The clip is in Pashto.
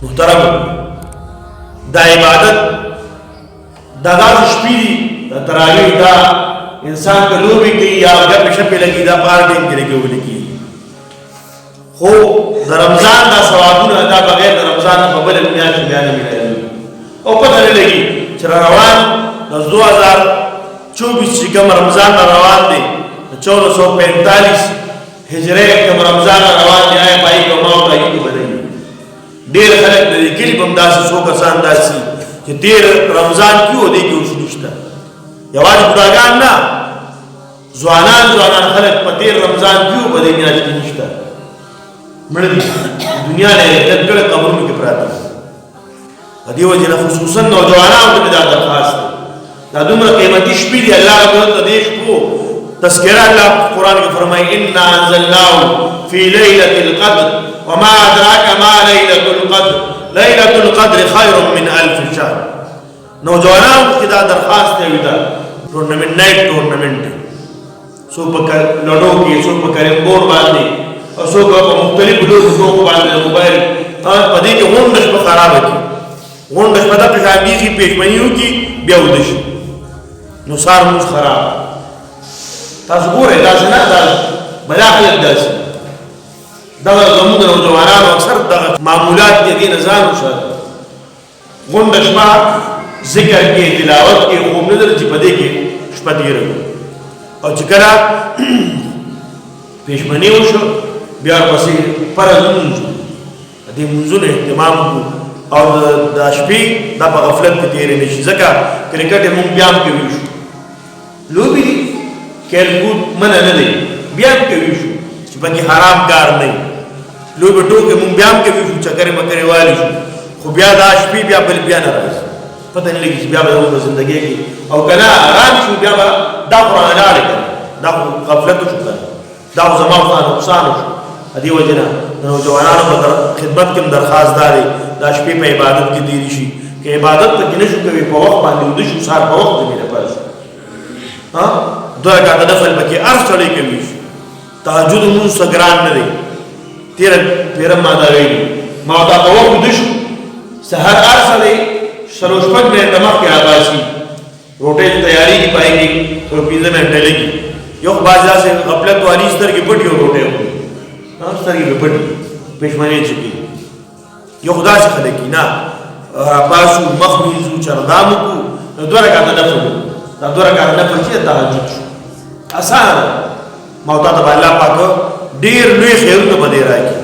محترم دا عبادت دا داسې شپې دي د تراویح دا انسان که لوبې کوي یا ګپې شپې لګي دا په هر ټیم کې لګولې کېږي خو د رمضان دا ثوابونه دا بغیر د رمضان نه په بله میاشت بیا نه میلاوي او پته نه لګي چې روان د 2024 چې کوم رمضان روان دی 1445 هجری کوم رمضان روان دی آیا پای کومه او پای کې بدلي ډېر خلک د دې کلی په داسې څو کسان داسې چې تیر رمضان کې و دې کې اوس نشته یوازې بوډاګان نه ځوانان خلک په تیر رمضان کې و په دې میاشت کې نشته مړه دي دنیا نه دغه قبرونو کې پراته دې وجه نه خصوصا نوجوانانو ته دا درخواست دا دومره قیمتي شپې دي الله رب ال دې شپو تذکرہ الله قرآن کې فرمایي ان انزلناه فی ليله القدر وما ادراك ما ليله القدر ليله القدر خير من 1000 شهر نوجوانانو کې دا درخواست دی دا ټورنمنت نایټ ټورنمنت سو په لړو کې سو په کریم بور باندې او سو په مختلف لوګو باندې موبایل په دې کې غونډه په خراب کی غونډه په دغه ځای کې پېښمنیو کې بیا ودش نو سار مو خراب تاسو ګورئ دا څنګه دا بلاخله داسې دا زموږ نوجوانانو اکثر دغه معمولات دي نظام شو غونډه شپه ذکر کې تلاوت کې خوب نظر چې پدې کې شپه تیر او چې کله پېښمنی وشو بیا پسې پرځون دې منځونه اهتمام او د شپې د په غفلت کې تیر نشي ځکه کرکټ مونږ بیا هم کوي شو لوبي کېلګوت من نه دی بیا هم کوي شو چې پکې حرام کار نه لوبي ټوکې مونږ بیا هم کوي شو چکرې مکرې والی شو خو بیا د شپې بیا بل بیا نه راځي پته نه لګي چې بیا به د ژوندۍ کې او کله آرام شو بیا به دا قرآن نه لګي دا غفلت شو دا زموږ نقصان شو دې وجنه نوجوانانو په خدمت کې درخواست داري دا شپې په عبادت کې دی شي کې عبادت ته نه شو کوي په وخت باندې ود شو سار په وخت دی نه پاس ها دوه کا تدفل پکې ارسړې کوي تهجد مون سګران نه دی تیر ما دا وی ما دا په وخت ود شو سحر ارسړې شروع شپږ منټه مخکې راځي روټې تیاری کی پایږي تو 15 منټه لګي یو بازار سے غفلت والی سترګې پټي روټې سترګې پټي پښمنه چي یو خدا څخه لګي نه پاسو مخويزو چردامو کو دوه رکعات نفل دا دوه رکعات نفل چې تهجد آسان موتا ته الله پاک ډیر لوی خیرونه بده راکړي